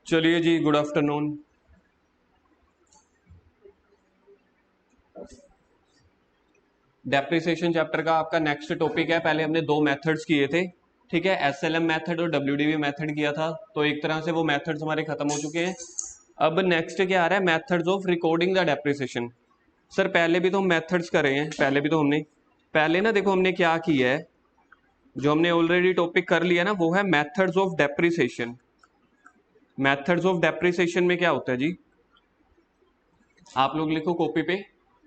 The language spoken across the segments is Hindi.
चलिए जी, गुड आफ्टरनून। डेप्रिसिएशन चैप्टर का आपका नेक्स्ट टॉपिक है। पहले हमने दो मेथड्स किए थे, ठीक है, एसएलएम मेथड और डब्ल्यूडीवी मेथड किया था, तो एक तरह से वो मेथड्स हमारे खत्म हो चुके हैं। अब नेक्स्ट क्या आ रहा है, methods of recording the depreciation. Sir पहले भी तो हम मेथड्स कर रहे हैं, पहले ना देखो हमने क्या किया है, जो हमने ऑलरेडी टॉपिक कर लिया ना, वो है methods of depreciation. Methods of depreciation में क्या होता है जी, आप लोग लिखो कॉपी पे,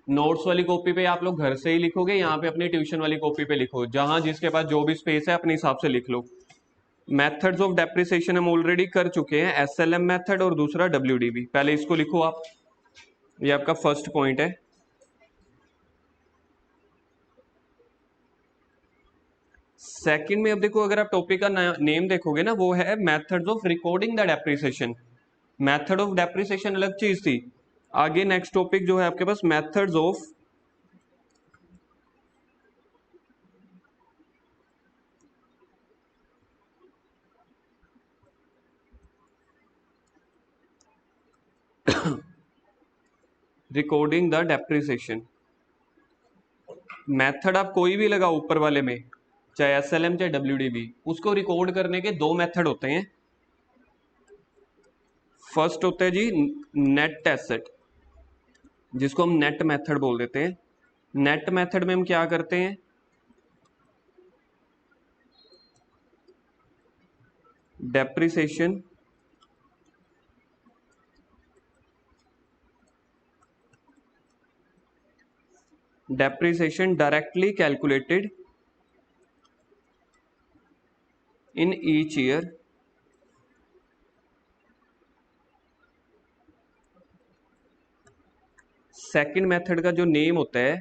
नोट्स वाली कॉपी पे आप लोग घर से ही लिखोगे, यहाँ पे अपनी ट्यूशन वाली कॉपी पे लिखो, जहां जिसके पास जो भी स्पेस है अपने हिसाब से लिख लो। मेथड्स ऑफ डेप्रिसिएशन हम ऑलरेडी कर चुके हैं, एसएलएम मेथड और दूसरा डब्ल्यूडीबी। पहले इसको लिखो आप, ये आपका फर्स्ट पॉइंट है। सेकंड में अब देखो, अगर आप टॉपिक का नेम देखोगे ना, वो है methods of recording the depreciation. Method of depreciation अलग चीज थी। आगे नेक्स्ट टॉपिक जो है आपके पास, methods of recording the depreciation. Method आप कोई भी लगाओ ऊपर वाले में, चाहे एसएलएम चाहे डब्ल्यूडीबी, उसको रिकॉर्ड करने के दो मेथड होते हैं। फर्स्ट होता है जी नेट एसेट, जिसको हम नेट मेथड बोल देते हैं। नेट मेथड में हम क्या करते हैं, depreciation directly calculated in each year second method का जो नेम होता है,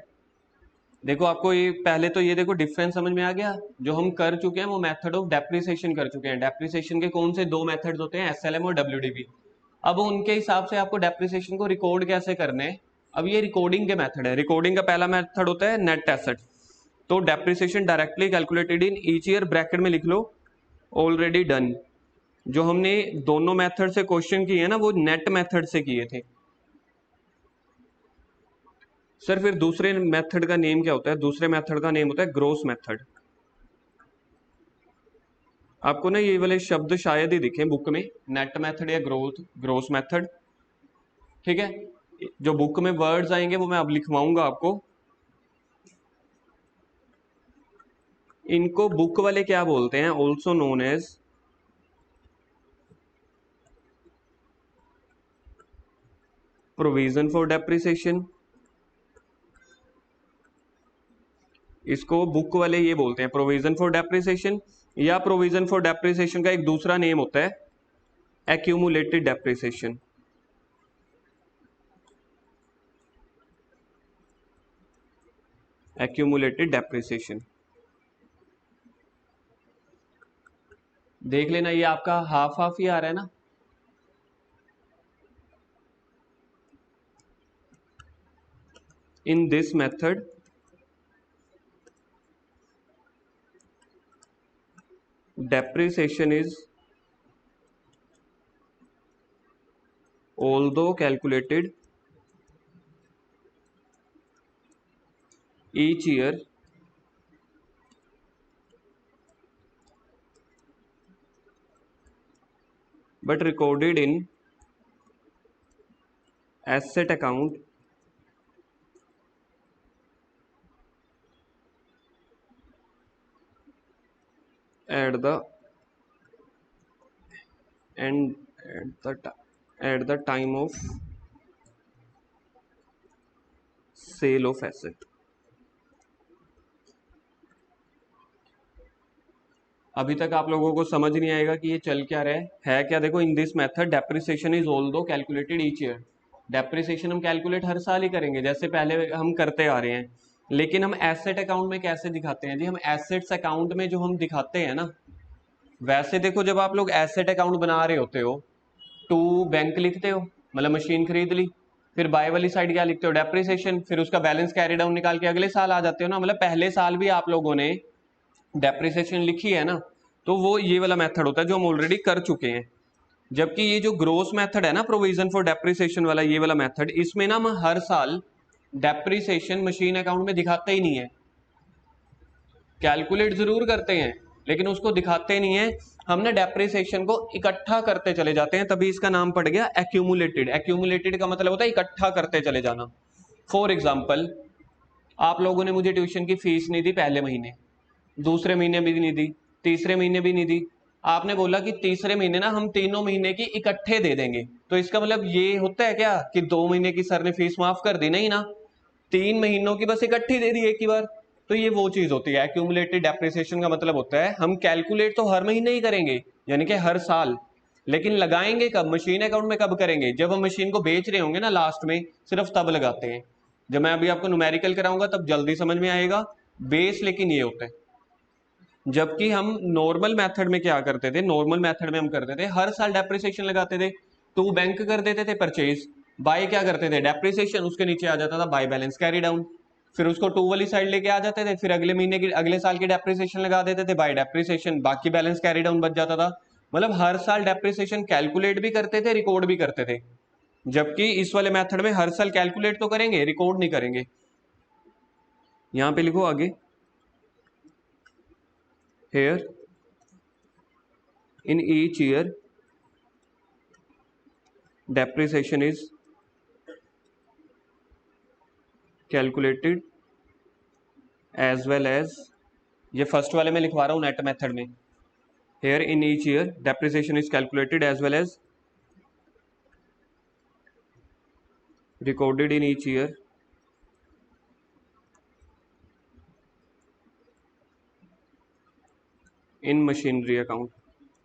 देखो आपको ये पहले तो ये देखो डिफरेंस समझ में आ गया। जो हम कर चुके हैं वो मेथड ऑफ डेप्रिसिएशन कर चुके हैं। डेप्रिसिएशन के कौन से दो मेथड्स होते हैं, एसएलएम और डब्ल्यूडीबी। अब उनके हिसाब से आपको डेप्रिसिएशन को रिकॉर्ड कैसे करने हैं, अब ये रिकॉर्डिंग के मेथड है। रिकॉर्डिंग का पहला मेथड होता है नेट एसेट, तो depreciation directly calculated in each year, bracket में लिख लो ऑलरेडी डन। जो हमने दोनों मेथड से क्वेश्चन किए हैं ना, वो नेट मेथड से किए थे। सर फिर दूसरे मेथड का नेम क्या होता है, दूसरे मेथड का नेम होता है ग्रोस मेथड। आपको ना ये वाले शब्द शायद ही दिखे बुक में, नेट मेथड या ग्रोस मेथड, ठीक है। जो बुक में वर्ड्स आएंगे वो मैं अब लिखवाऊंगा आपको। इनको बुक वाले क्या बोलते हैं, also known as provision for depreciation. इसको बुक वाले ये बोलते हैं प्रोविजन फॉर डेप्रिसिएशन, या प्रोविजन फॉर डेप्रिसिएशन का एक दूसरा नेम होता है एक्यूमुलेटेड डेप्रिसिएशन। एक्यूमुलेटेड डेप्रिसिएशन देख लेना, ये आपका हाफ हाफ ही आ रहा है ना। In this method depreciation is although calculated each year but recorded in asset account at the end at the time of sale of asset। अभी तक आप लोगों को समझ नहीं आएगा कि ये चल क्या रहा है क्या। देखो in this method depreciation is although calculated each year. Depreciation हम कैलकुलेट हर साल ही करेंगे, जैसे पहले हम करते आ रहे हैं। लेकिन हम एसेट अकाउंट में कैसे दिखाते हैं जी, हम एसेट्स अकाउंट में जो हम दिखाते हैं ना, वैसे देखो जब आप लोग एसेट अकाउंट बना रहे होते हो, टू बैंक लिखते हो, मतलब मशीन खरीद ली, फिर बाय वाली साइड क्या लिखते हो, डेप्रिसिएशन, फिर उसका बैलेंस कैरी डाउन निकाल के अगले साल आ जाते हो ना। मतलब पहले साल भी आप लोगों ने डेप्रिसिएशन लिखी है ना, तो वो ये वाला मेथड होता है जो हम ऑलरेडी कर चुके हैं। जबकि ये जो ग्रोस मेथड है ना, प्रोविजन फॉर डेप्रिसिएशन वाला, ये वाला मेथड, इसमें ना हम हर साल डेप्रिसिएशन मशीन अकाउंट में दिखाते ही नहीं है। कैलकुलेट जरूर करते हैं लेकिन उसको दिखाते नहीं है। हम ना डेप्रिसिएशन को इकट्ठा करते चले जाते हैं, तभी इसका नाम पड़ गया एक्यूमुलेटेड। एक्यूमुलेटेड का मतलब होता है इकट्ठा करते चले जाना। फॉर एग्जाम्पल, आप लोगों ने मुझे ट्यूशन की फीस नहीं दी पहले महीने, दूसरे महीने भी नहीं दी, तीसरे महीने भी नहीं दी। आपने बोला कि तीसरे महीने ना हम तीनों महीने की इकट्ठे दे देंगे, तो इसका मतलब ये होता है क्या कि 2 महीने की सर ने फीस माफ कर दी? नहीं ना, 3 महीनों की बस इकट्ठी दे दी एक ही बार। तो ये वो चीज होती है एक्यूमुलेटेड डेप्रिसिएशन का मतलब होता है हम कैलकुलेट तो हर महीने ही करेंगे, यानी कि हर साल, लेकिन लगाएंगे कब? मशीन अकाउंट में कब करेंगे? जब हम मशीन को बेच रहे होंगे ना लास्ट में, सिर्फ तब लगाते हैं। जब मैं अभी आपको न्यूमेरिकल कराऊंगा तब जल्दी समझ में आएगा बेस, लेकिन ये होता है। जबकि हम नॉर्मल मेथड में क्या करते थे? नॉर्मल मेथड में हम करते थे हर साल डेप्रिसिएशन लगाते थे। टू बैंक कर देते थे परचेज, बाय क्या करते थे? डेप्रिसिएशन, उसके नीचे आ जाता था बाय बैलेंस कैरी डाउन, फिर उसको टू वाली साइड लेके आ जाते थे, फिर अगले महीने की अगले साल की डेप्रिसिएशन लगा देते थे बाय डेप्रिसिएशन, बाकी बैलेंस कैरी डाउन बच जाता था। मतलब हर साल डेप्रिसिएशन कैलकुलेट भी करते थे, रिकॉर्ड भी करते थे। जबकि इस वाले मेथड में हर साल कैलकुलेट तो करेंगे, रिकॉर्ड नहीं करेंगे। यहां पे लिखो आगे, here in each year depreciation is calculated as well as, ये फर्स्ट वाले में लिखवा रहा हूँ नेट मेथड में, here in each year depreciation is calculated as well as recorded in each year in machinery account.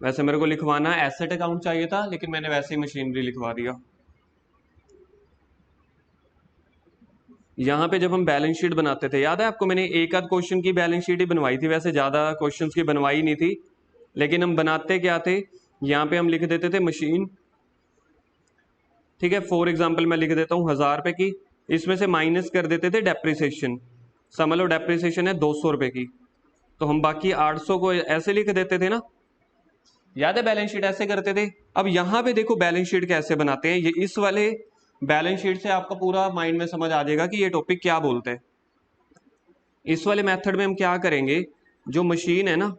वैसे मेरे को लिखवाना एसेट अकाउंट चाहिए था, लेकिन मैंने वैसे ही मशीनरी लिखवा दिया। यहाँ पे जब हम बैलेंस शीट बनाते थे, याद है आपको, मैंने एक आध क्वेश्चन की बैलेंस शीट ही बनवाई थी, वैसे ज़्यादा क्वेश्चंस की बनवाई नहीं थी। लेकिन हम बनाते क्या थे, यहाँ पे हम लिख देते थे मशीन, ठीक है। फॉर एग्जाम्पल मैं लिख देता हूँ 1000 रुपये की, इसमें से माइनस कर देते थे डेप्रिसिएशन। समझ लो डेप्रिसिएशन है 200 रुपये की, तो हम बाकी 800 को ऐसे लिख देते थे ना, याद है? बैलेंस शीट ऐसे करते थे। अब यहाँ पे देखो बैलेंस शीट कैसे बनाते हैं, ये इस वाले बैलेंस शीट से आपका पूरा माइंड में समझ आ जाएगा कि ये टॉपिक क्या बोलते हैं। इस वाले मेथड में हम क्या करेंगे, जो मशीन है ना,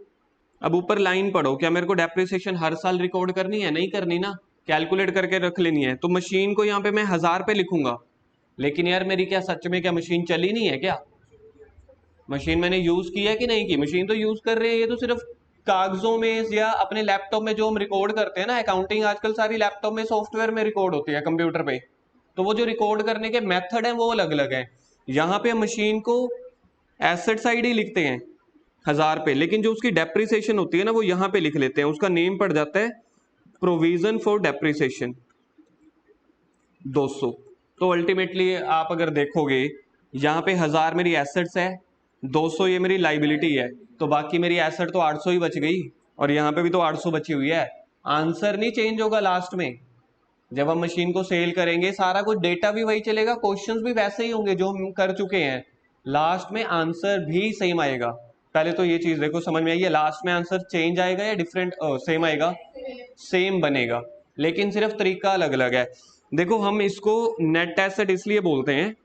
अब ऊपर लाइन पढ़ो, क्या मेरे को डेप्रिसिएशन हर साल रिकॉर्ड करनी है? नहीं करनी ना, कैलकुलेट करके रख लेनी है। तो मशीन को यहाँ पे मैं 1000 पे लिखूंगा, लेकिन यार मेरी क्या सच में क्या मशीन चली नहीं है क्या? मशीन मैंने यूज की है कि नहीं की? मशीन तो यूज कर रहे हैं, ये तो सिर्फ कागजों में या अपने लैपटॉप में जो हम रिकॉर्ड करते हैं ना, अकाउंटिंग आजकल सारी लैपटॉप में सॉफ्टवेयर में रिकॉर्ड होती है, कंप्यूटर पे। तो वो जो रिकॉर्ड करने के मेथड है वो अलग अलग है। यहाँ पे हम मशीन को एसेट साइड ही लिखते हैं 1000 पे, लेकिन जो उसकी डेप्रिसिएशन होती है ना वो यहाँ पे लिख लेते हैं, उसका नेम पड़ जाता है प्रोविजन फॉर डेप्रिसिएशन 200। तो अल्टीमेटली आप अगर देखोगे, यहाँ पे 1000 मेरी एसेट्स है, 200 ये मेरी लाइबिलिटी है, तो बाकी मेरी एसेट तो 800 ही बच गई, और यहाँ पे भी तो 800 बची हुई है। आंसर नहीं चेंज होगा लास्ट में, जब हम मशीन को सेल करेंगे सारा कुछ डेटा भी वही चलेगा, क्वेश्चंस भी वैसे ही होंगे जो हम कर चुके हैं, लास्ट में आंसर भी सेम आएगा। पहले तो ये चीज देखो, समझ में आई है? लास्ट में आंसर चेंज आएगा या डिफरेंट सेम आएगा? सेम बनेगा, लेकिन सिर्फ तरीका अलग अलग है। देखो हम इसको नेट एसेट इसलिए बोलते हैं,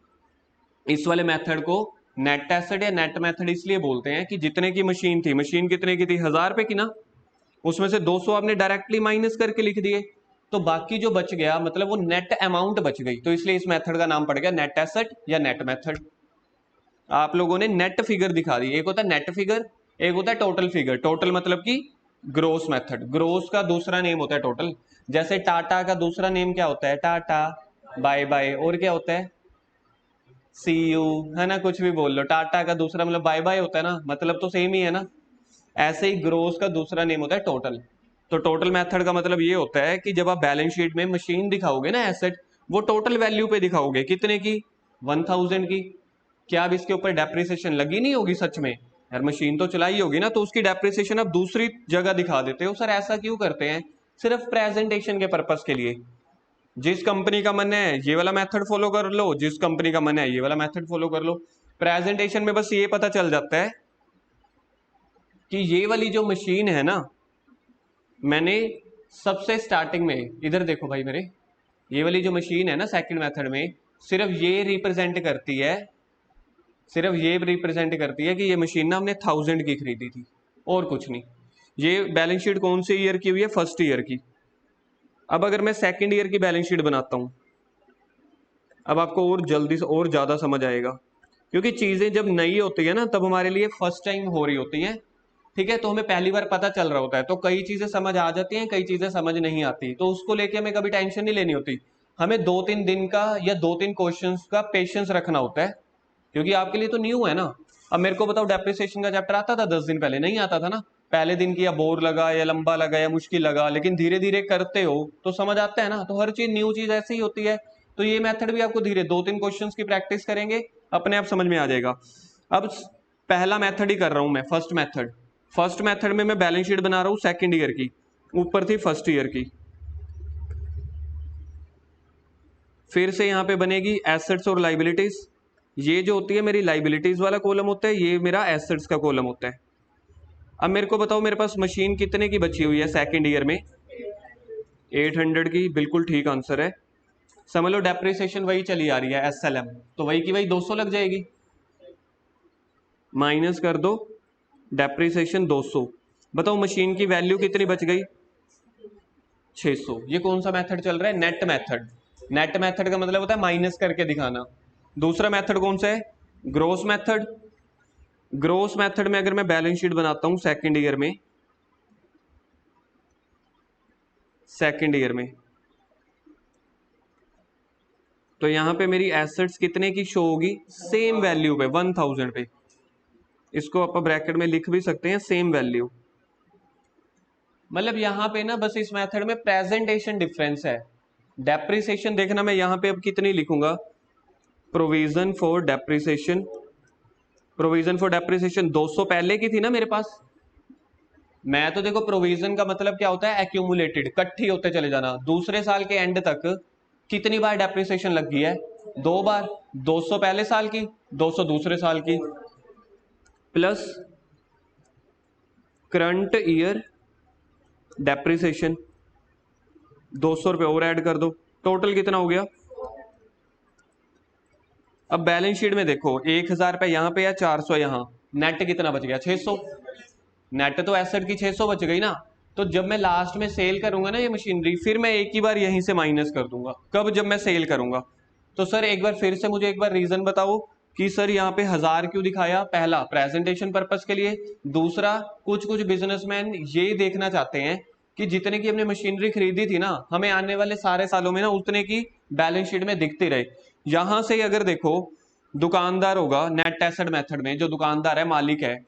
इस वाले मेथड को नेट एसेट या नेट मेथड इसलिए बोलते हैं कि जितने की मशीन थी, मशीन कितने की थी? 1000 रुपए की ना, उसमें से 200 आपने डायरेक्टली माइनस करके लिख दिए, तो बाकी जो बच गया मतलब वो नेट अमाउंट बच गई, तो इसलिए इस मेथड का नाम पड़ गया नेट एसेट या नेट मेथड। आप लोगों ने नेट फिगर दिखा दी, एक होता है नेट फिगर, एक होता है टोटल फिगर। टोटल मतलब कि ग्रोस मेथड, ग्रोस का दूसरा नेम होता है टोटल। जैसे टाटा का दूसरा नेम क्या होता है? टाटा, बाय बाय, और क्या होता है? सी यू, है ना? कुछ भी बोल लो, टाटा का दूसरा मतलब बाय बाय होता है ना, मतलब तो सेम ही है ना। ऐसे ही ग्रोस का दूसरा नेम होता है टोटल। तो टोटल मेथड का मतलब ये होता है कि जब आप बैलेंस शीट में मशीन दिखाओगे ना एसेट, वो टोटल वैल्यू पे दिखाओगे, कितने की? 1000 की। क्या अब इसके ऊपर डेप्रिसिएशन लगी नहीं होगी? सच में यार मशीन तो चलाई होगी ना, तो उसकी डेप्रिसिएशन आप दूसरी जगह दिखा देते हो। सर ऐसा क्यों करते हैं? सिर्फ प्रेजेंटेशन के पर्पस के लिए। जिस कंपनी का मन है ये वाला मेथड फॉलो कर लो, जिस कंपनी का मन है ये वाला मेथड फॉलो कर लो। प्रेजेंटेशन में बस ये पता चल जाता है कि ये वाली जो मशीन है ना, मैंने सबसे स्टार्टिंग में, इधर देखो भाई मेरे, ये वाली जो मशीन है ना सेकंड मेथड में, सिर्फ ये रिप्रेजेंट करती है, सिर्फ ये रिप्रेजेंट करती है कि ये मशीन ना हमने 1000 की खरीदी थी, और कुछ नहीं। ये बैलेंस शीट कौन से ईयर की हुई है? फर्स्ट ईयर की। अब अगर मैं सेकंड ईयर की बैलेंस शीट बनाता हूँ, अब आपको और जल्दी से और ज़्यादा समझ आएगा, क्योंकि चीज़ें जब नई होती है ना तब हमारे लिए फर्स्ट टाइम हो रही होती हैं, ठीक है, तो हमें पहली बार पता चल रहा होता है, तो कई चीज़ें समझ आ जाती हैं, कई चीज़ें समझ नहीं आती, तो उसको लेके हमें कभी टेंशन नहीं लेनी होती। हमें 2-3 दिन का या 2-3 क्वेश्चंस का पेशेंस रखना होता है, क्योंकि आपके लिए तो न्यू है ना। अब मेरे को बताओ, डेप्रिसिएशन का चैप्टर आता था 10 दिन पहले? नहीं आता था ना। पहले दिन की या बोर लगा या लंबा लगा या मुश्किल लगा, लेकिन धीरे धीरे करते हो तो समझ आता है ना। तो हर चीज न्यू चीज ऐसे ही होती है। तो ये मेथड भी आपको धीरे 2-3 क्वेश्चंस की प्रैक्टिस करेंगे, अपने आप समझ में आ जाएगा। अब पहला मेथड ही कर रहा हूं मैं, फर्स्ट मेथड। फर्स्ट मेथड में मैं बैलेंस शीट बना रहा हूं सेकेंड ईयर की, ऊपर थी फर्स्ट ईयर की। फिर से यहां पे बनेगी एसेट्स और लाइबिलिटीज। ये जो होती है मेरी लाइबिलिटीज वाला कॉलम होता है, ये मेरा एसेट्स का कॉलम होता है। अब मेरे को बताओ, मेरे पास मशीन कितने की बची हुई है सेकेंड ईयर में? 800 की, बिल्कुल ठीक आंसर है। समझ लो डेप्रिसिएशन वही चली आ रही है, एसएलएम, तो वही की वही 200 लग जाएगी। माइनस कर दो डेप्रिसिएशन 200। बताओ मशीन की वैल्यू कितनी बच गई? 600। ये कौन सा मेथड चल रहा है? Net method. नेट मेथड का मतलब होता है माइनस करके दिखाना। दूसरा मेथड कौन सा है? Gross method. ग्रोस मेथड में अगर मैं बैलेंस शीट बनाता हूं सेकेंड ईयर में, सेकेंड ईयर में, तो यहां पे मेरी एसेट्स कितने की शो होगी? सेम वैल्यू पे, 1000 पे। इसको आप ब्रैकेट में लिख भी सकते हैं, सेम वैल्यू। मतलब यहां पे ना बस इस मेथड में प्रेजेंटेशन डिफरेंस है। डेप्रिसिएशन देखना, मैं यहां पे अब कितनी लिखूंगा? Provision for depreciation, provision for depreciation 200 पहले की थी ना मेरे पास। मैं तो देखो, प्रोविजन का मतलब क्या होता है? एक्यूमुलेटेड, इकट्ठी होते चले जाना। दूसरे साल के एंड तक कितनी बार डेप्रिसिएशन लग गई है? 2 बार। 200 पहले साल की, 200 दूसरे साल की, प्लस करंट ईयर डेप्रिसिएशन 200 रुपये और ऐड कर दो। टोटल कितना हो गया? अब बैलेंस शीट में देखो, 1000 रुपये यहाँ पे या 400 यहाँ, नेट कितना बच गया? 600। नेट तो एसेट की 600 बच गई ना। तो जब मैं लास्ट में सेल करूंगा ना ये मशीनरी, फिर मैं एक ही बार यहीं से माइनस कर दूंगा। कब? जब मैं सेल करूंगा। तो सर एक बार फिर से मुझे एक बार रीजन बताओ कि सर यहाँ पे 1000 क्यों दिखाया? पहला, प्रेजेंटेशन पर्पस के लिए। दूसरा, कुछ कुछ बिजनेसमैन ये देखना चाहते हैं कि जितने की हमने मशीनरी खरीदी थी ना, हमें आने वाले सारे सालों में ना उतने की बैलेंस शीट में दिखती रहे। यहां से अगर देखो, दुकानदार होगा नेट एसेट मेथड में, जो दुकानदार है, मालिक है,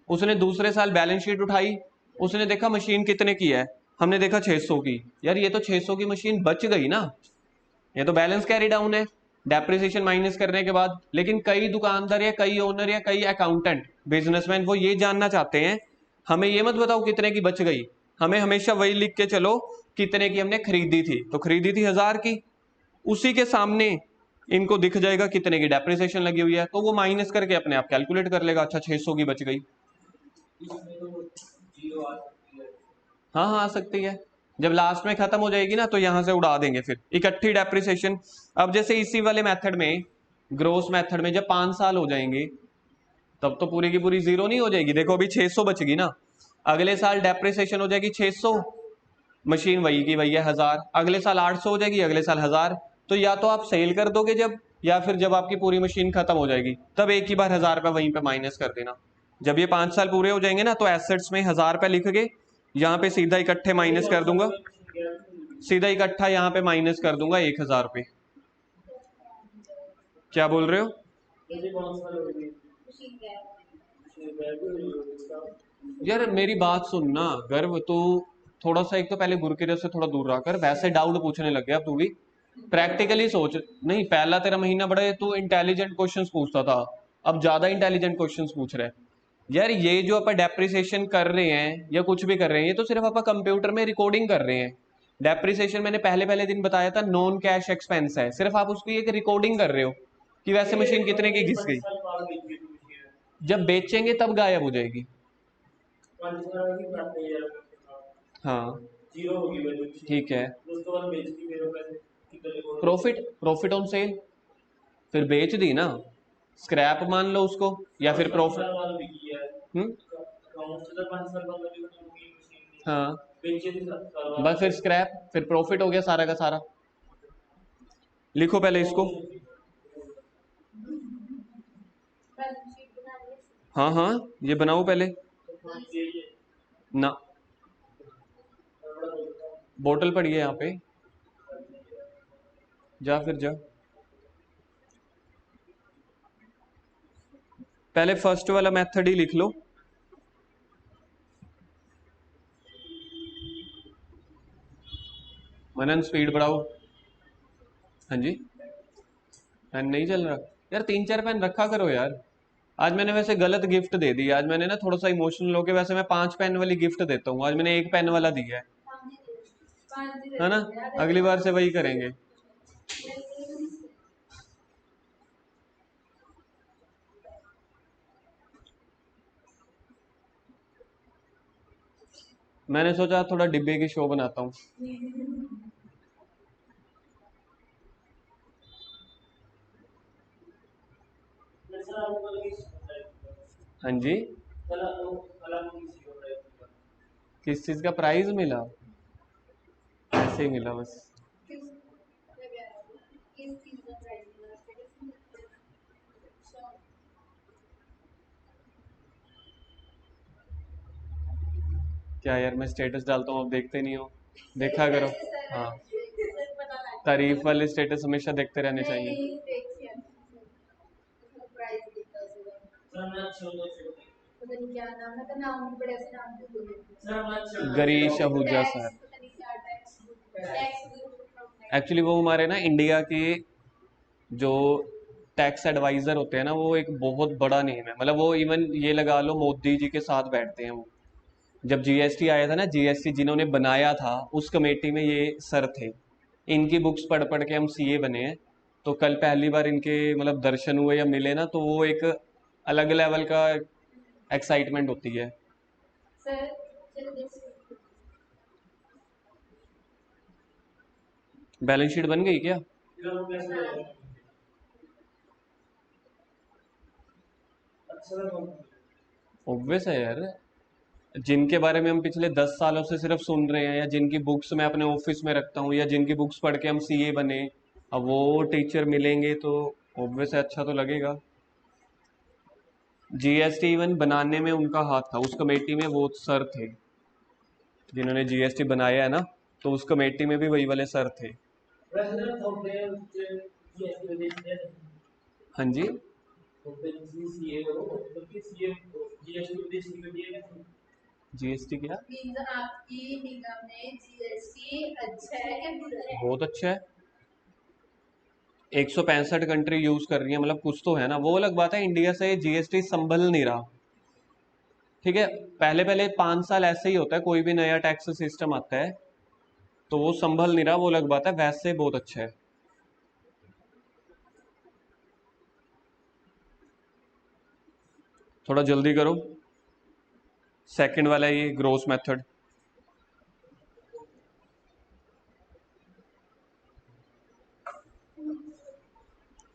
उसने दूसरे साल बैलेंस शीट उठाई, उसने देखा मशीन कितने की है, हमने देखा 600 की। यार ये तो 600 की मशीन बच गई ना, ये तो बैलेंस कैरी डाउन है डेप्रिसिएशन माइनस करने के बाद। लेकिन कई दुकानदार या कई ओनर या कई अकाउंटेंट बिजनेसमैन वो ये जानना चाहते हैं, हमें ये मत बताओ कितने की बच गई, हमें हमेशा वही लिख के चलो कितने की हमने खरीदी थी। तो खरीदी थी 1000 की, उसी के सामने इनको दिख जाएगा कितने की डेप्रिसिएशन लगी हुई है, तो वो माइनस करके अपने आप कैलकुलेट कर लेगा, अच्छा 600 की बच गई। हाँ हाँ, आ सकती है। जब लास्ट में खत्म हो जाएगी ना तो यहां से उड़ा देंगे फिर इकट्ठी डेप्रिसिएशन। अब जैसे इसी वाले मेथड में, ग्रोस मेथड में, जब 5 साल हो जाएंगे तब तो पूरी की पूरी जीरो नहीं हो जाएगी। देखो अभी 600 बचेगी ना, अगले साल डेप्रिसिएशन हो जाएगी 600, मशीन वही की वही है 1000, अगले साल 800 हो जाएगी, अगले साल 1000। तो या तो आप सेल कर दोगे जब, या फिर जब आपकी पूरी मशीन खत्म हो जाएगी तब एक ही बार 1000 रुपये वहीं पे माइनस कर देना। जब ये 5 साल पूरे हो जाएंगे ना तो एसेट्स में 1000 रुपये लिख के यहाँ पे सीधा इकट्ठे माइनस कर दूंगा, सीधा इकट्ठा यहाँ पे माइनस कर दूंगा 1000 रुपये। क्या बोल रहे हो? यार मेरी बात सुनना गर्व, तो थोड़ा सा, एक तो पहले गुरकिरत से थोड़ा दूर रहा कर, वैसे डाउट पूछने लग गया अब तू भी। प्रैक्टिकली सोच। नहीं, पहला तेरा महीना बड़ा तू इंटेलिजेंट क्वेश्चंस पूछता था, अब ज्यादा इंटेलिजेंट क्वेश्चंस पूछ रहा है। यार ये जो आप डेप्रिसिएशन कर रहे हैं या कुछ भी कर रहे हैं, ये तो सिर्फ आप कंप्यूटर में रिकॉर्डिंग कर रहे हैं। डेप्रिसिएशन मैंने पहले पहले दिन बताया था, नॉन कैश एक्सपेंस है, सिर्फ आप उसकी एक रिकॉर्डिंग कर रहे हो कि वैसे मशीन कितने की घिस गई। जब बेचेंगे तब गायब हो जाएगी। हाँ ठीक है। प्रॉफिट प्रॉफिट ऑन सेल, फिर बेच दी ना, स्क्रैप मान लो उसको, या फिर प्रॉफिट। हाँ बस फिर स्क्रैप, फिर प्रॉफिट हो गया सारा का सारा। लिखो पहले इसको। हाँ हाँ ये बनाओ पहले ना। बोतल पड़ी है यहाँ पे, जा फिर जा। पहले फर्स्ट वाला मेथड ही लिख लो। मनन स्पीड बढ़ाओ। हाँ जी, पेन नहीं चल रहा यार, 3-4 पेन रखा करो यार। आज मैंने वैसे गलत गिफ्ट दे दी, आज मैंने ना थोड़ा सा इमोशनल होके, वैसे मैं 5 पेन वाली गिफ्ट देता हूँ, आज मैंने 1 पेन वाला दिया है ना। अगली बार से वही करेंगे। मैंने सोचा थोड़ा डिब्बे की शो बनाता हूँ। हाँ जी, किस चीज का प्राइज मिला? ऐसे ही मिला बस। क्या यार, मैं स्टेटस डालता हूँ, अब देखते नहीं हो, देखा करो। हाँ, तारीफ वाले स्टेटस हमेशा देखते रहने चाहिए। गरीश आहूजा सर, एक्चुअली वो हमारे ना इंडिया के जो टैक्स एडवाइजर होते हैं ना, वो एक बहुत बड़ा नेम है, मतलब वो इवन ये लगा लो मोदी जी के साथ बैठते हैं वो। जब जीएसटी आया था ना, जीएसटी जिन्होंने बनाया था उस कमेटी में ये सर थे। इनकी बुक्स पढ़ पढ़ के हम सीए बने हैं। तो कल पहली बार इनके मतलब दर्शन हुए या मिले ना, तो वो एक अलग लेवल का एक्साइटमेंट होती है। बैलेंस शीट बन गई क्या? ऑब्वियस है यार, जिनके बारे में हम पिछले 10 सालों से सिर्फ सुन रहे हैं, या जिनकी बुक्स मैं अपने ऑफिस में रखता हूँ, या जिनकी बुक्स पढ़ के हम सीए बने, अब वो टीचर मिलेंगे तो ऑब्वियस है अच्छा तो लगेगा। जीएसटी इवन बनाने में उनका हाथ था, उस कमेटी में वो सर थे जिन्होंने जीएसटी बनाया है ना, तो उस कमेटी में भी वही वाले सर थे। हाँ जी, जीएसटी क्या? बहुत अच्छा है, 165 कंट्री यूज कर रही है, मतलब कुछ तो है ना। वो अलग बात है, इंडिया से जीएसटी संभल नहीं रहा। ठीक है, पहले पहले 5 साल ऐसे ही होता है, कोई भी नया टैक्स सिस्टम आता है तो वो संभल नहीं रहा, वो अलग बात है, वैसे बहुत अच्छा है। थोड़ा जल्दी करो, सेकंड वाला ये ग्रोस मेथड।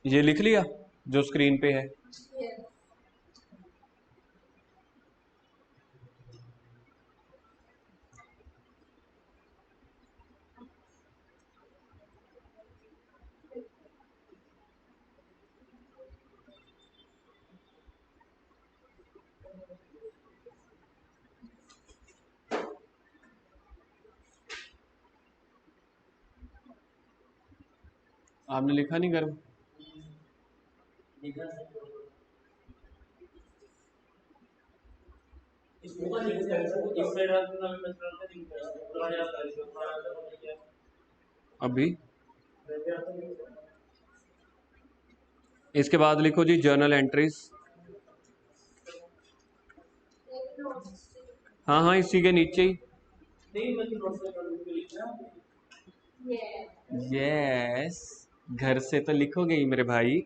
ये लिख लिया जो स्क्रीन पे है? आपने लिखा नहीं करो? अभी इसके बाद लिखो जी जर्नल एंट्रीज। हाँ हाँ इसी के नीचे ही। यस, घर से तो लिखोगे ही मेरे भाई।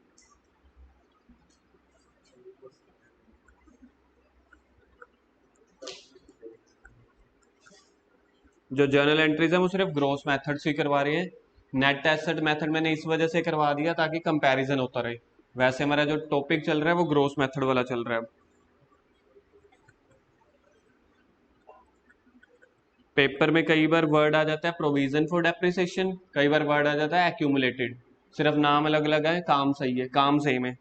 जो जर्नल एंट्रीज है वो सिर्फ ग्रॉस मेथड से करवा रहे हैं। नेट एसेट मेथड मैंने इस वजह से करवा दिया ताकि कंपैरिजन होता रहे। वैसे हमारा जो टॉपिक चल रहा है वो ग्रॉस मेथड वाला चल रहा है। पेपर में कई बार वर्ड आ जाता है प्रोविजन फॉर डेप्रिसिएशन, कई बार वर्ड आ जाता है एक्यूमुलेटेड, सिर्फ नाम अलग अलग है, काम सही है, काम सेम है।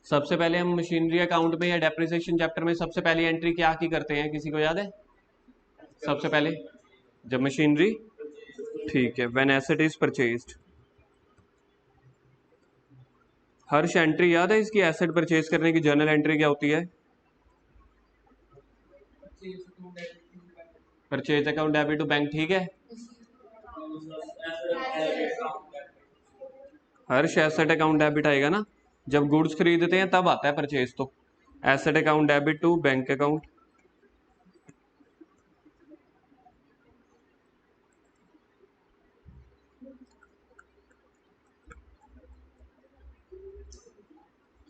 सबसे पहले हम मशीनरी अकाउंट में या डेप्रिसिएशन चैप्टर में सबसे पहली एंट्री क्या की करते हैं, किसी को याद है? सबसे पहले जब मशीनरी, ठीक है, when asset is purchased. Harsh entry याद है इसकी, एसेट परचेज करने की जर्नल एंट्री क्या होती है? Purchase account debit to bank, ठीक है। हर्ष एसेट अकाउंट डेबिट आएगा ना, जब गुड्स खरीदते हैं तब आता है परचेज। तो asset account debit to bank account.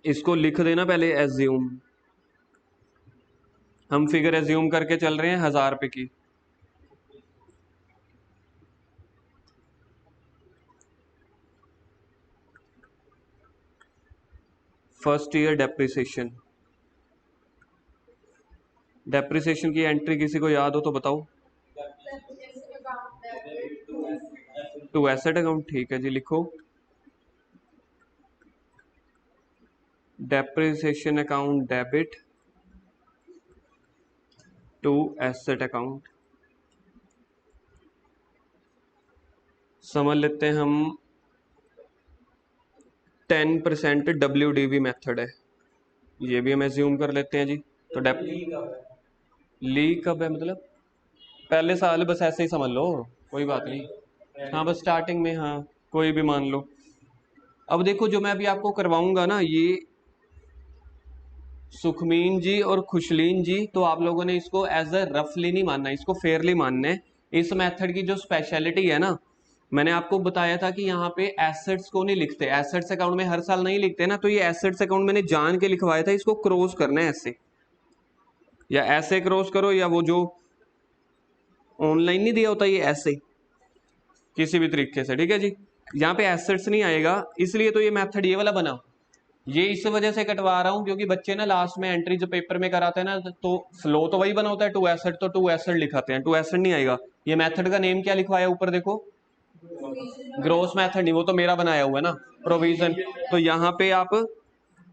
इसको लिख देना पहले, एज्यूम। हम फिगर एज्यूम करके चल रहे हैं 1000 रुपए की। First year depreciation. डेप्रिसिएशन की एंट्री किसी को याद हो तो बताओ। टू एसेट अकाउंट, ठीक है जी, लिखो depreciation account debit to asset account. समझ लेते हैं हम 10% WDV मेथड है, ये भी हम एज्यूम कर लेते हैं जी। तो ली कब है, मतलब पहले साल, बस ऐसे ही समझ लो, कोई बात नहीं। हाँ बस स्टार्टिंग में, हाँ कोई भी मान लो। अब देखो जो मैं अभी आपको करवाऊंगा ना, ये सुखमीन जी और खुशलीन जी, तो आप लोगों ने इसको एज अ रफली नहीं मानना, इसको फेयरली मानना है। इस मेथड की जो स्पेशलिटी है ना, मैंने आपको बताया था कि यहाँ पे एसेट्स को नहीं लिखते, एसेट्स अकाउंट में हर साल नहीं लिखते ना, तो ये एसेट्स अकाउंट मैंने जान के लिखवाया था, इसको क्रॉस करना है ऐसे, या ऐसे क्रॉस करो, या वो जो ऑनलाइन नहीं दिया होता ये ऐसे, किसी भी तरीके से, ठीक है जी। यहाँ पे एसेट्स नहीं आएगा, इसलिए तो ये मेथड ये वाला बना। ये इस वजह से कटवा रहा हूं क्योंकि बच्चे ना लास्ट में एंट्री जो पेपर में कराते हैं ना, तो फ्लो तो वही बना होता है टू एसेट, तो टू एसेट लिखाते हैं, टू एसेट नहीं आएगा। ये मेथड का नेम क्या लिखवाया ऊपर देखो, ग्रोस मेथड नहीं, वो तो मेरा बनाया हुआ है ना, प्रोविजन। तो यहाँ पे आप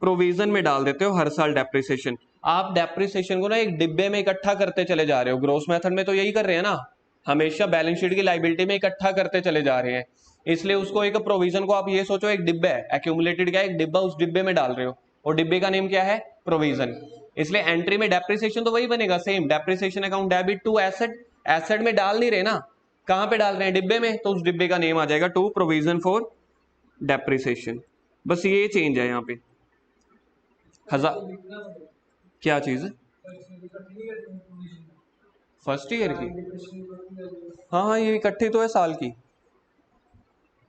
प्रोविजन में डाल देते हो हर साल डेप्रिसिएशन। आप डेप्रिसिएशन को ना एक डिब्बे में इकट्ठा करते चले जा रहे हो, ग्रोस मेथड में तो यही कर रहे हैं ना, हमेशा बैलेंस शीट की लाइबिलिटी में इकट्ठा करते चले जा रहे हैं, इसलिए उसको एक प्रोविजन को आप ये सोचो एक डिब्बा है, एक्यूमुलेटेड क्या है, एक डिब्बा, उस डिब्बे में डाल रहे हो, और डिब्बे का नेम क्या है, प्रोविजन। इसलिए एंट्री में डेप्रिसिएशन तो वही बनेगा same, depreciation account debit to asset. Asset में डाल नहीं रहे ना, कहां पे डाल रहे हैं, डिब्बे में, तो उस डिब्बे का नेम आ जाएगा टू प्रोविजन फॉर डेप्रिसिएशन। बस ये चेंज है यहाँ पे। हजार क्या चीज है, फर्स्ट ईयर की? हाँ हाँ, ये इकट्ठी तो है साल की।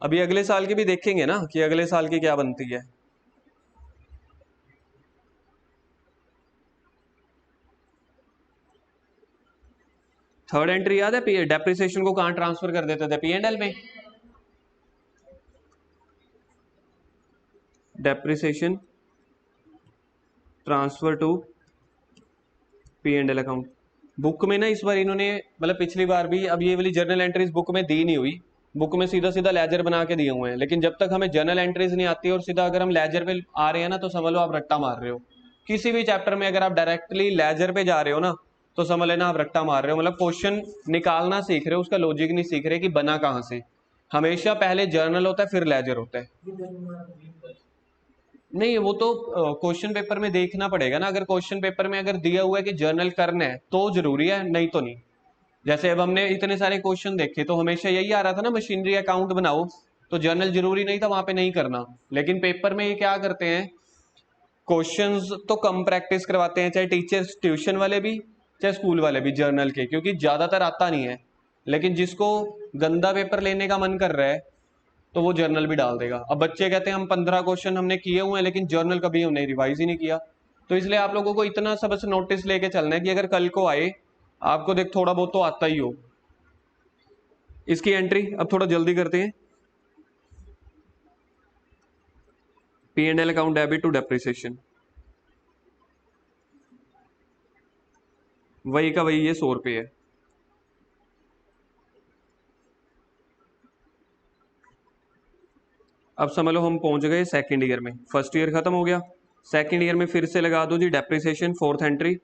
अभी अगले साल की भी देखेंगे ना कि अगले साल की क्या बनती है। थर्ड एंट्री याद है, डेप्रिसिएशन को कहां ट्रांसफर कर देते थे, P&L में। Depreciation transfer to P&L account. Book में ना इस बार इन्होंने, मतलब पिछली बार भी, अब ये वाली जर्नल एंट्रीज बुक में दी नहीं हुई, बुक में सीधा सीधा लेजर बना के दिए हुए हैं, लेकिन जब तक हमें जर्नल एंट्रीज नहीं आती और सीधा अगर हम लेजर पे आ रहे हैं ना, तो समझ लो आप रट्टा मार रहे हो। किसी भी चैप्टर में अगर आप डायरेक्टली लेजर पे जा रहे हो ना, तो समझ लेना आप रट्टा मार रहे हो, मतलब क्वेश्चन निकालना सीख रहे हो, उसका लॉजिक नहीं सीख रहे कि बना कहाँ से। हमेशा पहले जर्नल होता है फिर लेजर होता है। नहीं, वो तो क्वेश्चन पेपर में देखना पड़ेगा ना, अगर क्वेश्चन पेपर में अगर दिया हुआ है कि जर्नल करना है तो जरूरी है, नहीं तो नहीं। जैसे अब हमने इतने सारे क्वेश्चन देखे तो हमेशा यही आ रहा था ना, मशीनरी अकाउंट बनाओ, तो जर्नल जरूरी नहीं था वहां पे नहीं करना, लेकिन पेपर में ये क्या करते हैं, क्वेश्चंस तो कम प्रैक्टिस करवाते हैं, चाहे टीचर्स ट्यूशन वाले भी चाहे स्कूल वाले भी जर्नल के, क्योंकि ज़्यादातर आता नहीं है। लेकिन जिसको गंदा पेपर लेने का मन कर रहा है तो वो जर्नल भी डाल देगा। अब बच्चे कहते हैं हम 15 क्वेश्चन हमने किए हुए हैं लेकिन जर्नल कभी हमने रिवाइज ही नहीं किया। तो इसलिए आप लोगों को इतना सब नोटिस लेके चलना है कि अगर कल को आए आपको देख थोड़ा बहुत तो आता ही हो। इसकी एंट्री अब थोड़ा जल्दी करते हैं। P&L account debit to depreciation, वही का वही ये 100 रुपये है। अब समझ लो हम पहुंच गए सेकंड ईयर में, फर्स्ट ईयर खत्म हो गया, सेकंड ईयर में फिर से लगा दो जी डेप्रिसिएशन, फोर्थ एंट्री।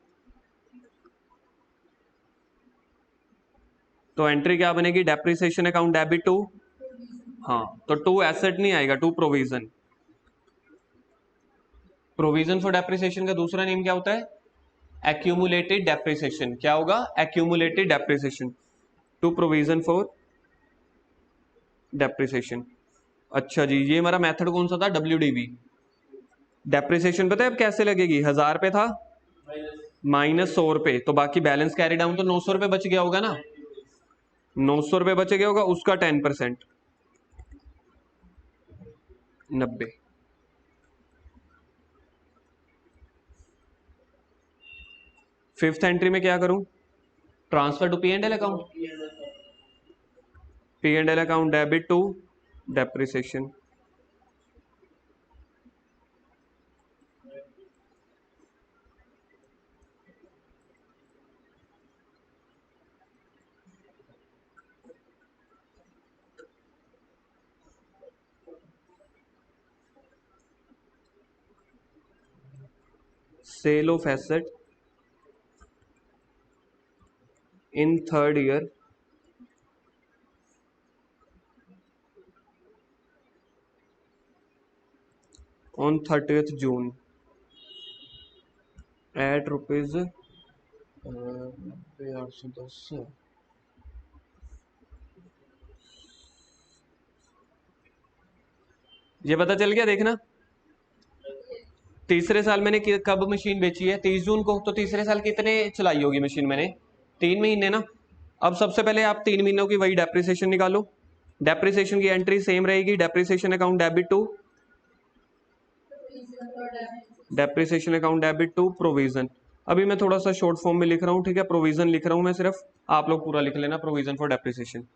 तो एंट्री क्या बनेगी, डेप्रिसिएशन अकाउंट डेबिट टू, हाँ तो टू एसेट नहीं आएगा, to provision. Provision for depreciation का दूसरा नेम क्या होता है, एक्यूमुलेटेड डेप्रिसिएशन। क्या होगा, accumulated depreciation, to provision for depreciation. अच्छा जी, ये हमारा मेथड कौन सा था, WDV। डेप्रिसिएशन पता है अब कैसे लगेगी, 1000 पे था माइनस 100 रुपये, तो बाकी बैलेंस कैरी डाउन तो 900 रुपये बच गया होगा ना, 900 रुपये बच गया होगा, उसका 10% 90। फिफ्थ एंट्री में क्या करूं, transfer to P&L account, P&L account debit to depreciation. Sale of asset in third year on 30th June at rupees 810। ये पता चल गया, देखना तीसरे साल मैंने कब मशीन बेची है, 30 जून को। तो तीसरे साल कितने चलाई होगी मशीन मैंने, 3 महीने ना। अब सबसे पहले आप 3 महीनों की वही डेप्रिसिएशन निकालो। डेप्रिसिएशन की एंट्री सेम रहेगी, depreciation account debit to, depreciation account debit to provision. अभी मैं थोड़ा सा शॉर्ट फॉर्म में लिख रहा हूँ, ठीक है, प्रोविजन लिख रहा हूँ मैं सिर्फ, आप लोग पूरा लिख लेना, प्रोविजन फॉर डेप्रिसिएशन।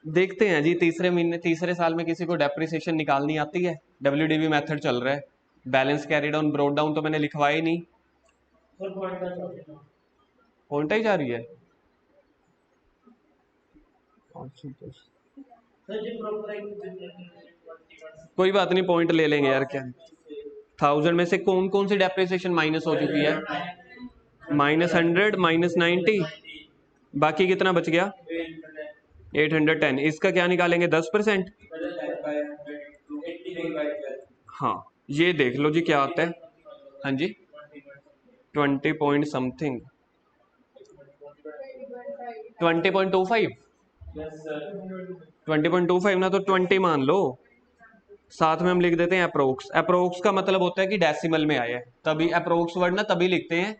देखते हैं जी, तीसरे साल में किसी को डेप्रिसिएशन निकालनी आती है, WDV मेथड चल रहा है, balance carry down broad down तो मैंने लिखवाया ही नहीं, पॉइंट ही जा रही है। कोई बात नहीं, पॉइंट ले लेंगे यार, क्या 1000 में से कौन कौन सी डेप्रिसिएशन माइनस हो चुकी है, -100, -90, बाकी कितना बच गया 810। इसका क्या निकालेंगे, 10%। हाँ ये देख लो जी क्या आता है, हाँ जी 20 पॉइंट समथिंग, 20.25, 20.25 ना, तो 20 मान लो, साथ में हम लिख देते हैं अप्रोक्स। अप्रोक्स का मतलब होता है कि डेसिमल में आया है, तभी अप्रोक्स वर्ड ना तभी लिखते हैं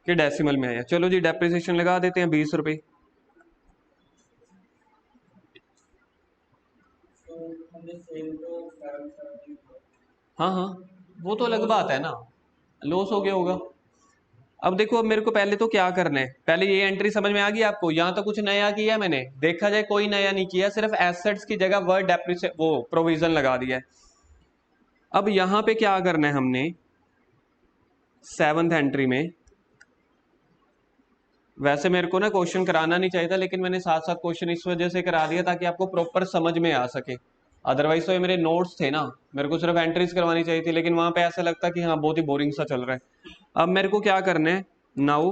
कि डेसिमल में आया। चलो जी डेप्रिसिएशन लगा देते हैं 20 रुपये। हाँ हाँ वो तो अलग बात है ना, लॉस हो गया होगा। अब देखो, अब मेरे को पहले तो क्या करना है, पहले ये एंट्री समझ में आ गई आपको, यहाँ तो कुछ नया किया मैंने, देखा जाए कोई नया नहीं किया, सिर्फ एसेट्स की जगह वर्ड डेप्रिसिएशन वो प्रोविजन लगा दिया है। अब यहाँ पे क्या करना है हमने, 7th एंट्री में, वैसे मेरे को ना क्वेश्चन कराना नहीं चाहिए था, लेकिन मैंने साथ साथ क्वेश्चन इस वजह से करा दिया ताकि आपको प्रॉपर समझ में आ सके। अदरवाइज तो ये मेरे नोट्स थे ना, मेरे को सिर्फ एंट्रीज करवानी चाहिए थी, लेकिन वहां पे ऐसा लगता कि हाँ बहुत ही बोरिंग सा चल रहा है। अब मेरे को क्या करना है, नाउ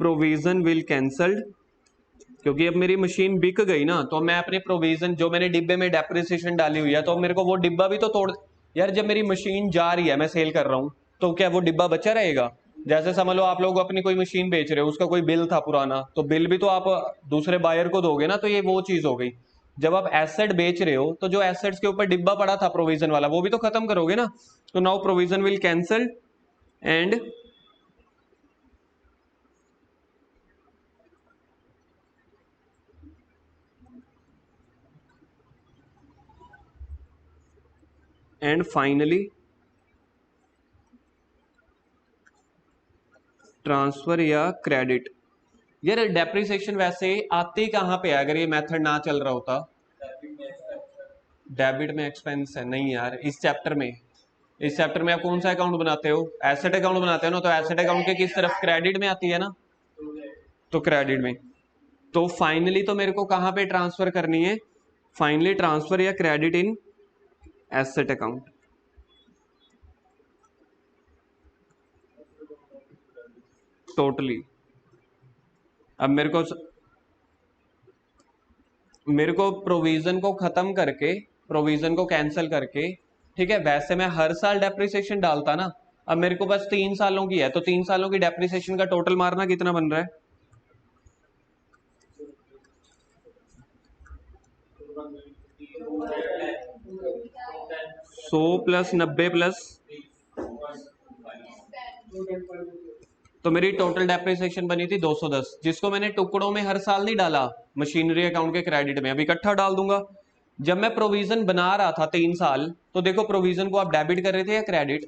प्रोविजन विल कैंसल्ड, क्योंकि अब मेरी मशीन बिक गई ना, तो मैं अपने प्रोविजन जो मैंने डिब्बे में डेप्रिसिएशन डाली हुई है, तो मेरे को वो डिब्बा भी तो तोड़, यार जब मेरी मशीन जा रही है, मैं सेल कर रहा हूँ, तो क्या वो डिब्बा बचा रहेगा। जैसे समझ लो आप लोग अपनी कोई मशीन बेच रहे हो, उसका कोई बिल था पुराना, तो बिल भी तो आप दूसरे बायर को दोगे ना, तो ये वो चीज हो गई। जब आप एसेट बेच रहे हो तो जो एसेट्स के ऊपर डिब्बा पड़ा था प्रोविजन वाला वो भी तो खत्म करोगे ना। तो now provision will cancel and finally transfer या क्रेडिट। यार डेप्रिसिएशन वैसे आती कहाँ पे है अगर ये मेथड ना चल रहा होता? डेबिट में एक्सपेंस है नहीं यार, इस चैप्टर में आप कौन सा अकाउंट बनाते हो? एसेट अकाउंट बनाते हो ना, तो एसेट अकाउंट के किस तरफ? क्रेडिट में आती है ना, तो क्रेडिट में। तो फाइनली तो मेरे को कहाँ पे ट्रांसफर करनी है? फाइनली ट्रांसफर या credit in asset account. Totally. अब मेरे को प्रोविजन को खत्म करके, प्रोविजन को कैंसिल करके, ठीक है, वैसे मैं हर साल डेप्रिसिएशन डालता ना। अब मेरे को बस 3 सालों की है, तो 3 सालों की डेप्रिसिएशन का टोटल मारना कितना बन रहा है? 100 प्लस 90 प्लस, तो मेरी टोटल डेप्रिसिएशन बनी थी 210, जिसको मैंने टुकड़ों में हर साल नहीं डाला मशीनरी अकाउंट के क्रेडिट में, अब इकट्ठा डाल दूंगा। जब मैं प्रोविजन बना रहा था 3 साल, तो देखो प्रोविजन को आप डेबिट कर रहे थे या क्रेडिट?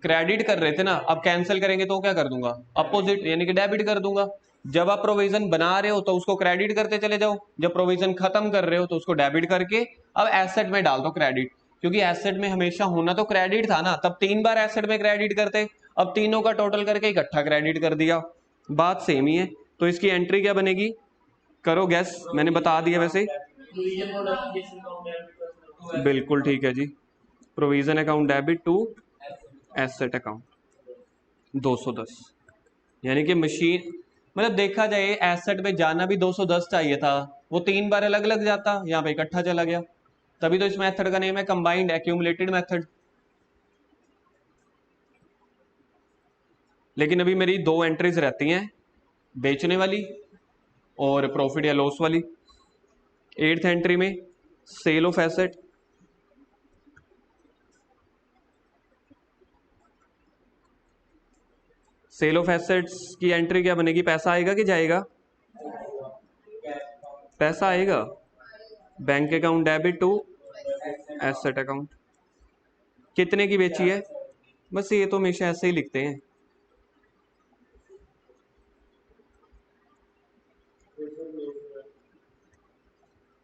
क्रेडिट कर रहे थे ना। अब कैंसिल करेंगे तो क्या कर दूंगा? अपोजिट, यानी कि डेबिट कर दूंगा। जब आप प्रोविजन बना रहे हो तो उसको क्रेडिट करते चले जाओ, जब प्रोविजन खत्म कर रहे हो तो उसको डेबिट करके अब एसेट में डाल दो क्रेडिट, क्योंकि एसेट में हमेशा होना तो क्रेडिट था ना, तब 3 बार एसेट में क्रेडिट करते। अब तीनों का टोटल करके इकट्ठा क्रेडिट कर दिया, बात सेम ही है। तो इसकी एंट्री क्या बनेगी? करो गैस, मैंने बता दिया वैसे। बिल्कुल ठीक है जी, provision account debit to asset account 210। यानी कि मशीन, मतलब देखा जाए एसेट में जाना भी 210 चाहिए था, वो 3 बार अलग अलग जाता, यहाँ पे इकट्ठा चला गया। तभी तो इस मेथड का नेम है कंबाइंड एक्यूमुलेटेड मेथड। लेकिन अभी मेरी 2 एंट्रीज रहती हैं, बेचने वाली और प्रॉफिट या लॉस वाली। 8th एंट्री में sale of asset, sale of assets की एंट्री क्या बनेगी? पैसा आएगा कि जाएगा? पैसा आएगा। Bank account debit to asset account. कितने की बेची है? बस ये तो हमेशा ऐसे ही लिखते हैं।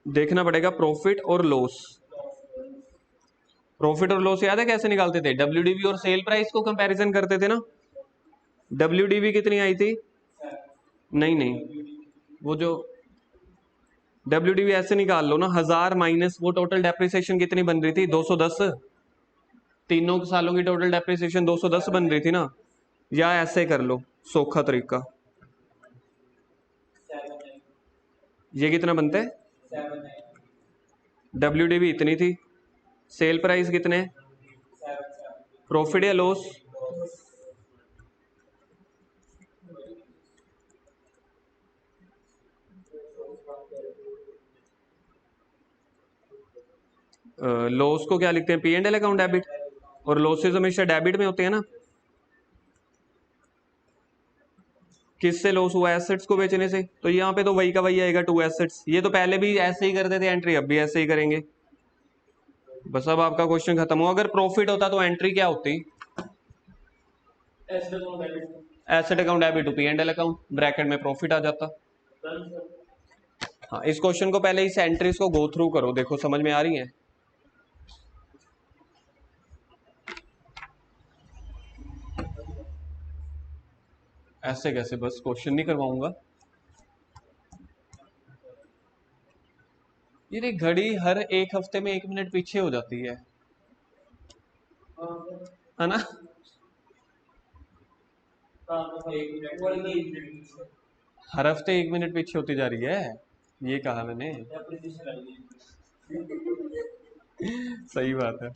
देखना पड़ेगा प्रॉफिट और लॉस। प्रॉफिट और लॉस याद है कैसे निकालते थे? डब्ल्यूडीवी और सेल प्राइस को कंपैरिजन करते थे ना। डब्ल्यूडीवी कितनी आई थी? नहीं नहीं, वो जो डब्ल्यूडीवी ऐसे निकाल लो ना, 1000 माइनस वो टोटल डेप्रिसिएशन कितनी बन रही थी? 210। तीनों सालों की टोटल डेप्रिसिएशन 210 बन रही थी ना। या ऐसे कर लो, सौखा तरीका। ये कितना बनता है? डब्ल्यूडीवी इतनी थी, सेल प्राइस कितने, प्रॉफिट या लॉस? लॉस को क्या लिखते हैं? P and L account debit, और लॉसेज हमेशा डेबिट में होते हैं ना। किससे लॉस हुआ? एसेट्स को बेचने से, तो यहाँ पे तो वही का वही आएगा, टू एसेट्स। ये तो पहले भी ऐसे ही करते थे एंट्री, अब भी ऐसे ही करेंगे। बस अब आपका क्वेश्चन खत्म हुआ। अगर प्रॉफिट होता तो एंट्री क्या होती? Asset account debit to P and L account, bracket में प्रॉफिट आ जाता। हाँ, इस क्वेश्चन को पहले इस एंट्रीज को गो थ्रू करो, देखो समझ में आ रही है? ऐसे कैसे? बस क्वेश्चन नहीं करवाऊंगा। ये घड़ी हर 1 हफ्ते में 1 मिनट पीछे हो जाती है ना? हर हफ्ते 1 मिनट पीछे होती जा रही है, ये कहा मैंने। सही बात है।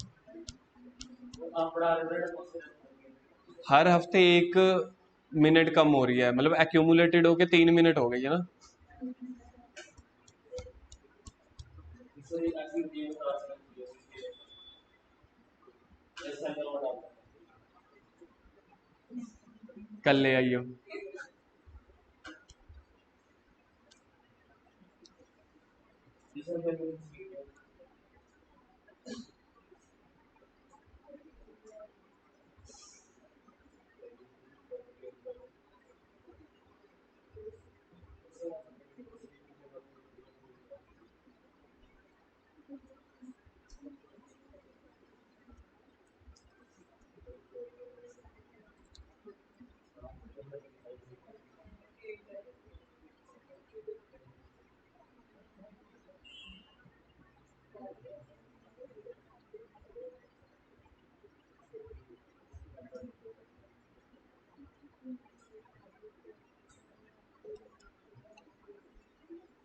हर हफ्ते 1 मिनट कम हो रही है, मतलब एक्यूमुलेटेड होके 3 मिनट हो गई है ना। कल ले आइयो।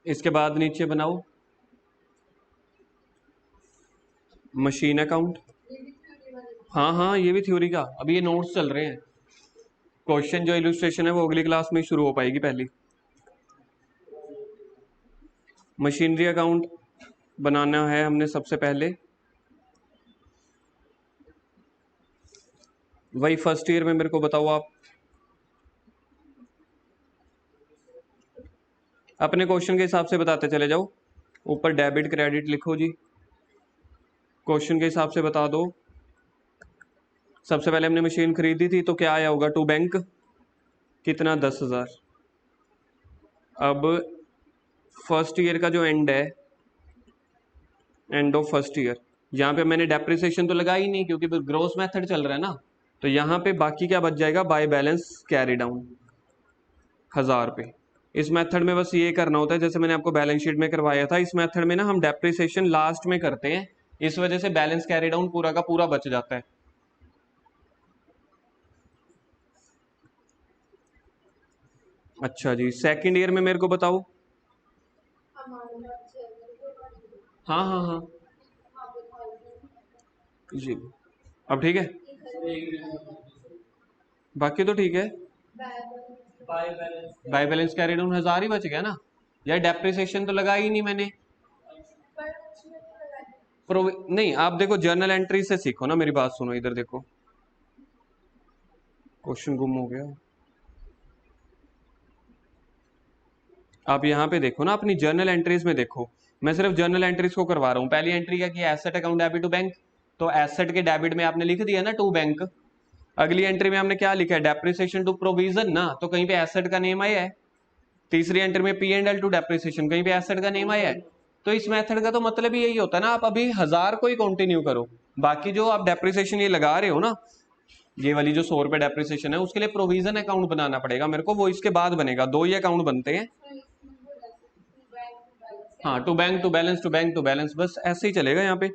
इसके बाद नीचे बनाओ मशीन अकाउंट। हाँ हाँ, ये भी थ्योरी का, अभी ये नोट्स चल रहे हैं। क्वेश्चन जो इलस्ट्रेशन है वो अगली क्लास में शुरू हो पाएगी पहली। मशीनरी अकाउंट बनाना है हमने सबसे पहले, वही फर्स्ट ईयर में मेरे को बताओ आप। अपने क्वेश्चन के हिसाब से बताते चले जाओ, ऊपर डेबिट क्रेडिट लिखो जी, क्वेश्चन के हिसाब से बता दो। सबसे पहले हमने मशीन खरीदी थी तो क्या आया होगा, टू बैंक कितना 10,000। अब फर्स्ट ईयर का जो एंड है, एंड ऑफ फर्स्ट ईयर, यहाँ पे मैंने डेप्रिसिएशन तो लगा ही नहीं क्योंकि ग्रोस मेथड चल रहा है ना, तो यहाँ पे बाकी क्या बच जाएगा, बाय बैलेंस कैरी डाउन 1000 पे। इस मेथड में बस ये करना होता है जैसे मैंने आपको बैलेंस शीट में करवाया था, इस मेथड में ना हम डेप्रिसिएशन लास्ट में करते हैं, इस वजह से बैलेंस कैरी डाउन पूरा का पूरा बच जाता है। अच्छा जी, सेकंड ईयर में मेरे को बताओ। हाँ हाँ हाँ जी, अब ठीक है, बाकी तो ठीक है। बाय बैलेंस कैरी डाउन 1000 ही बच गया ना यार, डेप्रिसिएशन तो लगा ही नहीं मैंने। नहीं, आप देखो जर्नल एंट्री से सीखो ना, मेरी बात सुनो, इधर देखो, क्वेश्चन गुम हो गया। आप यहाँ पे देखो ना, अपनी जर्नल एंट्रीज में देखो, मैं सिर्फ जर्नल एंट्रीज को करवा रहा हूँ। पहली एंट्री क्या किया, asset account debit to bank, तो एसेट के डेबिट में आपने लिख दिया ना टू बैंक। अगली एंट्री में हमने क्या लिखा है, डेप्रिसिएशन टू प्रोविजन ना, तो कहीं पे एसेट का नेम आया है। तीसरी एंट्री में P and L two depreciation, कहीं पे एसेट का नेम आया है। तो इस मेथड का तो मतलब ही यही होता है ना, आप अभी 1000 को ही कंटिन्यू करो, बाकी जो आप डेप्रिसिएशन ये लगा रहे हो ना, ये वाली जो 100 रुपए डेप्रिसिएशन है, उसके लिए प्रोविजन अकाउंट बनाना पड़ेगा मेरे को, वो इसके बाद बनेगा, दो ही अकाउंट बनते हैं। हाँ, to bank to balance to bank to balance, बस ऐसे ही चलेगा यहाँ पे।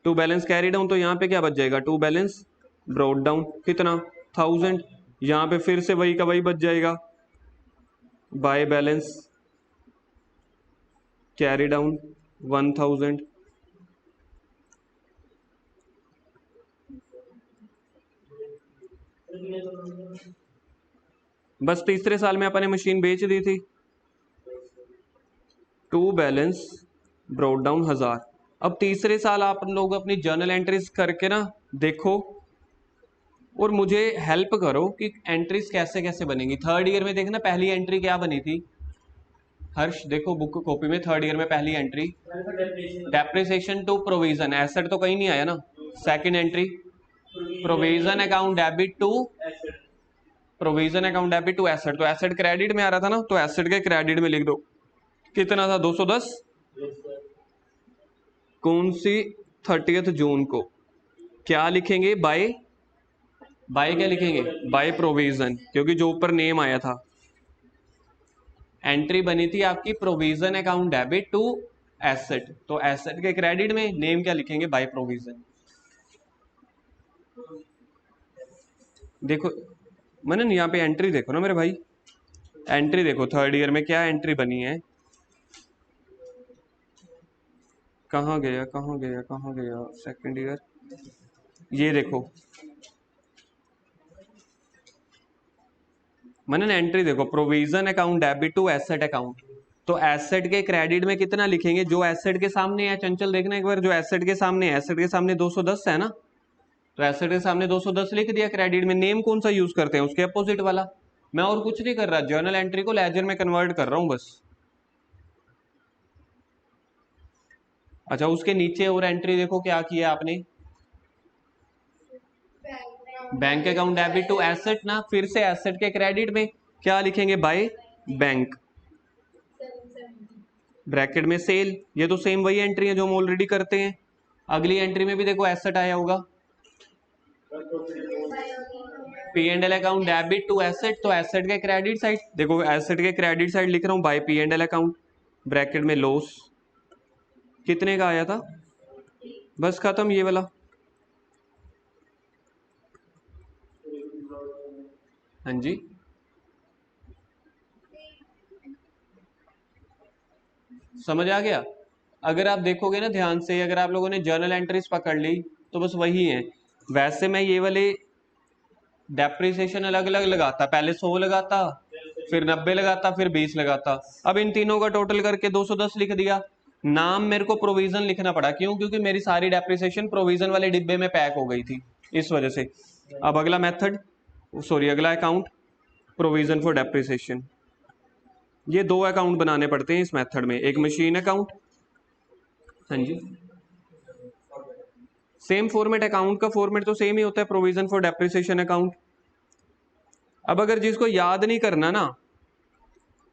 टू बैलेंस कैरी डाउन, तो यहाँ पे क्या बच जाएगा, टू बैलेंस ब्रॉट डाउन कितना 1000, यहाँ पे फिर से वही का वही बच जाएगा, बाय बैलेंस कैरी डाउन 1000। बस तीसरे साल में अपने मशीन बेच दी थी, टू बैलेंस ब्रॉट डाउन 1000। अब तीसरे साल आप लोग अपनी जर्नल एंट्रीज करके ना देखो, और मुझे हेल्प करो कि एंट्रीज कैसे कैसे बनेंगी। थर्ड ईयर में देखना पहली एंट्री क्या बनी थी, हर्ष देखो बुक कॉपी में, थर्ड ईयर में पहली entry depreciation to provision, asset तो कहीं नहीं आया ना। Second entry provision account debit to, provision account debit to asset, तो एसेट क्रेडिट में आ रहा था ना, तो एसेट के क्रेडिट में लिख दो कितना था 210। कौन सी 30 जून को क्या लिखेंगे, बाय, बाय क्या लिखेंगे, बाय प्रोविजन, क्योंकि जो ऊपर नेम आया था, एंट्री बनी थी आपकी provision account debit to asset, तो एसेट के क्रेडिट में नेम क्या लिखेंगे, बाय प्रोविजन। देखो मनन, यहाँ पे एंट्री देखो ना मेरे भाई, एंट्री देखो थर्ड ईयर में क्या एंट्री बनी है, कहाँ गया कहाँ गया कहाँ गया, सेकंड ईयर, ये देखो मनन, एंट्री देखो, provision account debit to asset account, तो एसेट के क्रेडिट में कितना लिखेंगे, जो एसेट के सामने है, चंचल देखना एक बार, जो एसेट के सामने है, एसेट के सामने 210 है ना, तो एसेट के सामने 210 लिख दिया। क्रेडिट में नेम कौन सा यूज करते हैं, उसके अपोजिट वाला। मैं और कुछ नहीं कर रहा, जर्नल एंट्री को लेजर में कन्वर्ट कर रहा हूं बस। अच्छा, उसके नीचे और एंट्री देखो क्या किया आपने, bank account debit to asset ना, फिर से एसेट के क्रेडिट में क्या लिखेंगे, बाय बैंक, ब्रैकेट में सेल। ये तो सेम वही एंट्री है जो हम ऑलरेडी करते हैं। अगली एंट्री में भी देखो एसेट आया होगा, P and L account debit to asset, तो एसेट के क्रेडिट साइड देखो, एसेट के क्रेडिट साइड लिख रहा हूं by P and L account, bracket में लॉस, कितने का आया था, बस खत्म ये वाला। हाँ जी, समझ आ गया। अगर आप देखोगे ना ध्यान से, अगर आप लोगों ने जर्नल एंट्रीज पकड़ ली तो बस वही है। वैसे मैं ये वाले डेप्रिसिएशन अलग अलग लगाता, पहले 100 लगाता, फिर 90 लगाता, फिर 20 लगाता। अब इन तीनों का टोटल करके 210 लिख दिया। नाम मेरे को प्रोविजन लिखना पड़ा, क्यों, क्योंकि मेरी सारी डेप्रिसिएशन प्रोविजन वाले डिब्बे में पैक हो गई थी, इस वजह से। अब अगला मेथड, सॉरी अगला अकाउंट, प्रोविजन फॉर डेप्रिसिएशन। ये दो अकाउंट बनाने पड़ते हैं इस मेथड में, एक मशीन अकाउंट, हाँ जी, सेम फॉर्मेट, अकाउंट का फॉर्मेट तो सेम ही होता है, प्रोविजन फॉर डेप्रिसिएशन अकाउंट। अब अगर जिसको याद नहीं करना ना,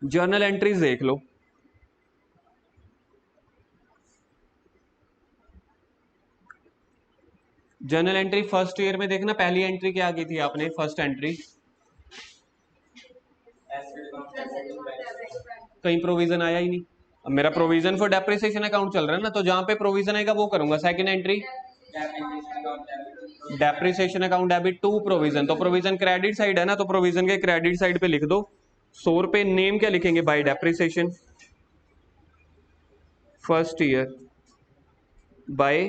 जर्नल एंट्रीज देख लो। जर्नल एंट्री फर्स्ट ईयर में देखना, पहली एंट्री क्या की थी आपने, फर्स्ट एंट्री, कहीं प्रोविजन आया ही नहीं। अब मेरा प्रोविजन फॉर डेप्रिसिएशन अकाउंट चल रहा है ना, तो जहां पे प्रोविजन आएगा वो करूंगा। Second entry, depreciation account debit to provision, तो प्रोविजन क्रेडिट साइड है ना, तो प्रोविजन के क्रेडिट साइड पे लिख दो 100 रुपए। नेम क्या लिखेंगे, bye depreciation first year, bye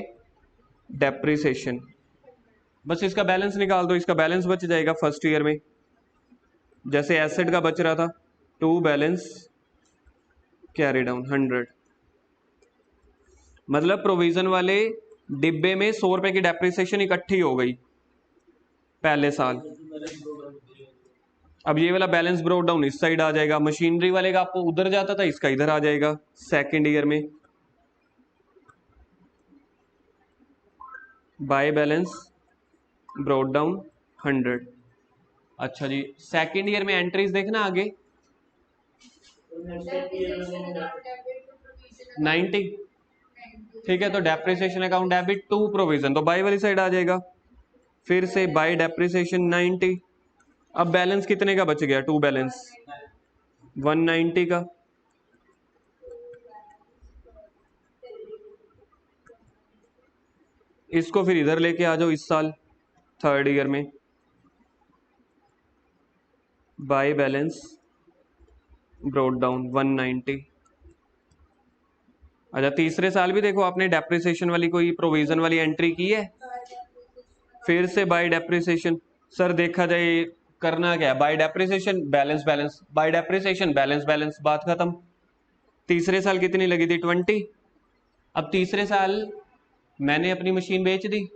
depreciation. बस इसका बैलेंस निकाल दो, इसका बैलेंस बच जाएगा फर्स्ट ईयर में, जैसे एसेट का बच रहा था, टू बैलेंस कैरी डाउन 100। मतलब प्रोविजन वाले डिब्बे में 100 रुपए की डेप्रिसिएशन इकट्ठी हो गई पहले साल। अब ये वाला बैलेंस ब्रोक डाउन इस साइड आ जाएगा, मशीनरी वाले का आपको उधर जाता था, इसका इधर आ जाएगा सेकेंड ईयर में। By balance brought down 100। अच्छा जी, सेकेंड ईयर में एंट्रीज देखना आगे, 90, ठीक है, तो depreciation account debit to provision, तो बाय वाली साइड आ जाएगा, फिर से बाय डेप्रिसिएशन 90। अब बैलेंस कितने का बच गया, टू बैलेंस 190 का। इसको फिर इधर लेके आ जाओ इस साल थर्ड ईयर में, बाय बैलेंस ब्रोक डाउन 190। अच्छा, तीसरे साल भी देखो आपने डेप्रिसिएशन वाली कोई प्रोविजन वाली एंट्री की है, फिर से बाय डेप्रिसिएशन। सर देखा जाए करना क्या है, bye depreciation balance balance, bye depreciation balance balance, बात खत्म। तीसरे साल कितनी लगी थी, 20। अब तीसरे साल मैंने अपनी मशीन बेच दी,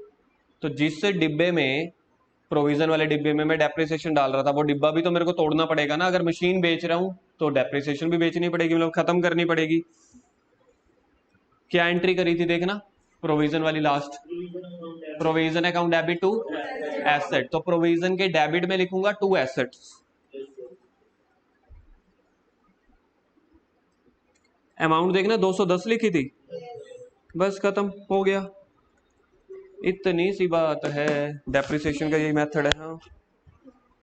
तो जिस डिब्बे में, प्रोविजन वाले डिब्बे में मैं डेप्रिसिएशन डाल रहा था, वो डिब्बा भी तो मेरे को तोड़ना पड़ेगा ना। अगर मशीन बेच रहा हूं तो डेप्रिसिएशन भी बेचनी पड़ेगी, मतलब खत्म करनी पड़ेगी। क्या एंट्री करी थी देखना, प्रोविजन वाली last, provision account debit to asset, तो प्रोविजन के डेबिट में लिखूंगा टू एसेट्स। अमाउंट देखना 210 लिखी थी, बस खत्म हो गया, इतनी सी बात है। डेप्रिसिएशन का यही मेथड है। हाँ,